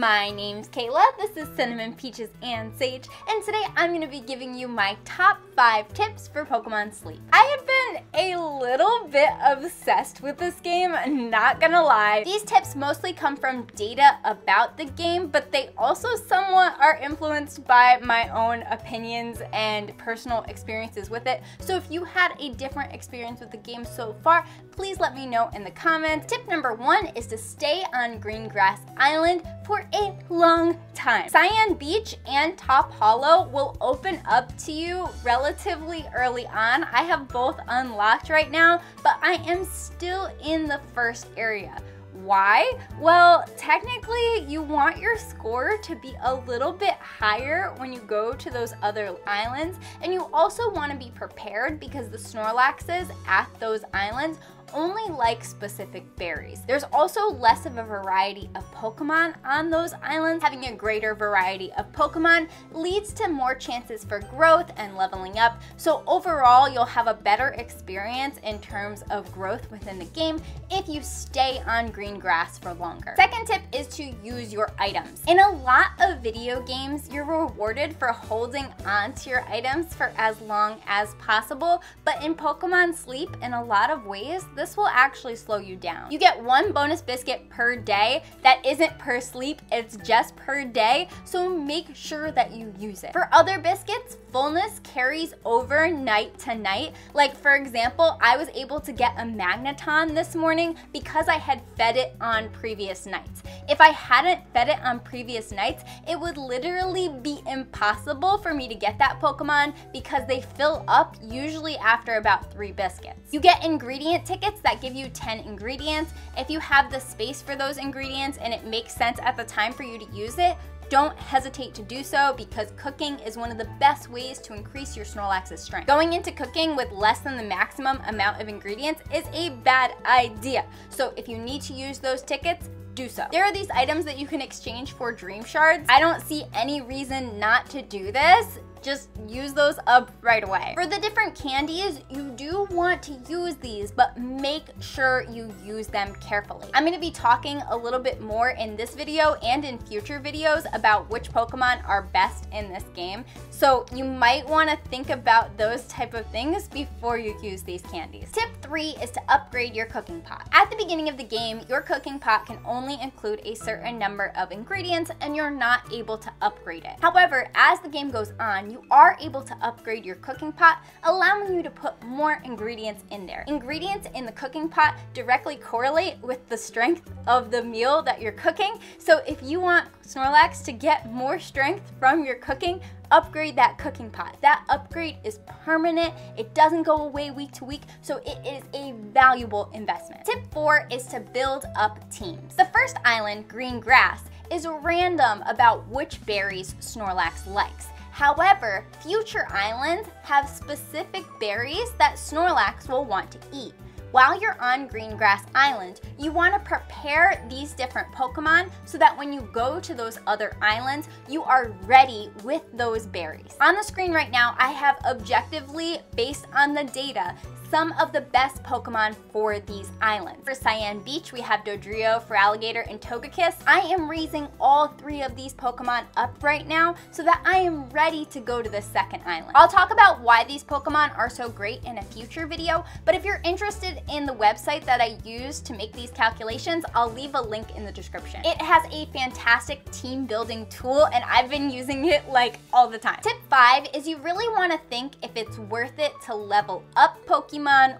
My name's Kayla, this is Cinnamon, Peaches, and Sage, and today I'm going to be giving you my top 5 tips for Pokemon Sleep. I have been a little bit obsessed with this game, not gonna lie. These tips mostly come from data about the game, but they also somewhat are influenced by my own opinions and personal experiences with it. So if you had a different experience with the game so far, please let me know in the comments. Tip number 1 is to stay on Green Grass Island for a long time. Cyan Beach and Top Hollow will open up to you relatively early on. I have both unlocked right now, but I am still in the first area. Why? Well, technically you want your score to be a little bit higher when you go to those other islands, and you also want to be prepared because the Snorlaxes at those islands only like specific berries. There's also less of a variety of Pokemon on those islands. Having a greater variety of Pokemon leads to more chances for growth and leveling up, so overall you'll have a better experience in terms of growth within the game if you stay on green grass for longer. Second tip is to use your items. In a lot of video games, you're rewarded for holding onto your items for as long as possible, but in Pokemon Sleep, in a lot of ways, this will actually slow you down. You get 1 bonus biscuit per day. That isn't per sleep, it's just per day, so make sure that you use it. For other biscuits, fullness carries over night to night. Like for example, I was able to get a Magneton this morning because I had fed it on previous nights. If I hadn't fed it on previous nights, it would literally be impossible for me to get that Pokemon because they fill up usually after about 3 biscuits. You get ingredient tickets that give you 10 ingredients. If you have the space for those ingredients and it makes sense at the time for you to use it, don't hesitate to do so because cooking is one of the best ways to increase your Snorlax's strength. Going into cooking with less than the maximum amount of ingredients is a bad idea. So if you need to use those tickets, do so. There are these items that you can exchange for Dream Shards. I don't see any reason not to do this. Just use those up right away. For the different candies, you do want to use these, but make sure you use them carefully. I'm gonna be talking a little bit more in this video and in future videos about which Pokemon are best in this game, so you might wanna think about those type of things before you use these candies. Tip 3 is to upgrade your cooking pot. At the beginning of the game, your cooking pot can only include a certain number of ingredients and you're not able to upgrade it. However, as the game goes on, you are able to upgrade your cooking pot, allowing you to put more ingredients in there. Ingredients in the cooking pot directly correlate with the strength of the meal that you're cooking, so if you want Snorlax to get more strength from your cooking, upgrade that cooking pot. That upgrade is permanent, it doesn't go away week to week, so it is a valuable investment. Tip 4 is to build up teams. The first island, Green Grass, is random about which berries Snorlax likes. However, future islands have specific berries that Snorlax will want to eat. While you're on Green Grass Island, you want to prepare these different Pokemon so that when you go to those other islands, you are ready with those berries. On the screen right now, I have objectively, based on the data, some of the best Pokemon for these islands. For Cyan Beach, we have Dodrio, Feraligatr, and Togekiss. I am raising all 3 of these Pokemon up right now so that I am ready to go to the second island. I'll talk about why these Pokemon are so great in a future video, but if you're interested in the website that I use to make these calculations, I'll leave a link in the description. It has a fantastic team building tool and I've been using it like all the time. Tip 5 is you really want to think if it's worth it to level up Pokemon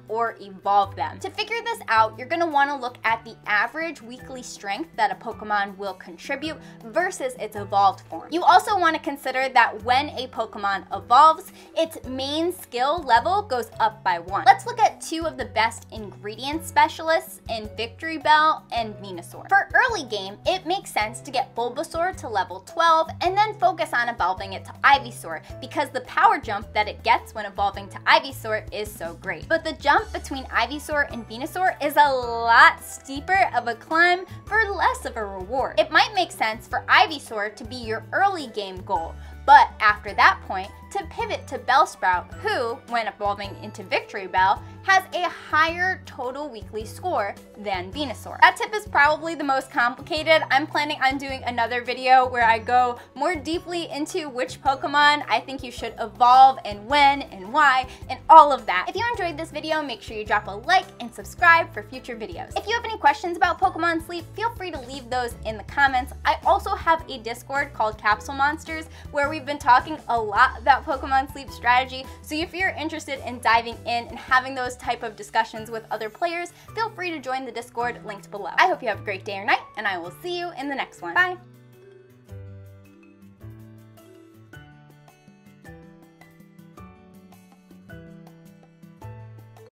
or evolve them. To figure this out, you're going to want to look at the average weekly strength that a Pokemon will contribute versus its evolved form. You also want to consider that when a Pokemon evolves, its main skill level goes up by 1. Let's look at 2 of the best ingredient specialists in Victory Bell and Venusaur. For early game, it makes sense to get Bulbasaur to level 12 and then focus on evolving it to Ivysaur because the power jump that it gets when evolving to Ivysaur is so great. But the jump between Ivysaur and Venusaur is a lot steeper of a climb for less of a reward. It might make sense for Ivysaur to be your early game goal, but after that point, to pivot to Bellsprout, who, when evolving into Victory Bell, has a higher total weekly score than Venusaur. That tip is probably the most complicated. I'm planning on doing another video where I go more deeply into which Pokemon I think you should evolve and when and why and all of that. If you enjoyed this video, make sure you drop a like and subscribe for future videos. If you have any questions about Pokemon Sleep, feel free to leave those in the comments. I also have a Discord called Capsule Monsters where we've been talking a lot about Pokemon Sleep strategy, so if you're interested in diving in and having those type of discussions with other players, feel free to join the Discord linked below. I hope you have a great day or night, and I will see you in the next one. Bye!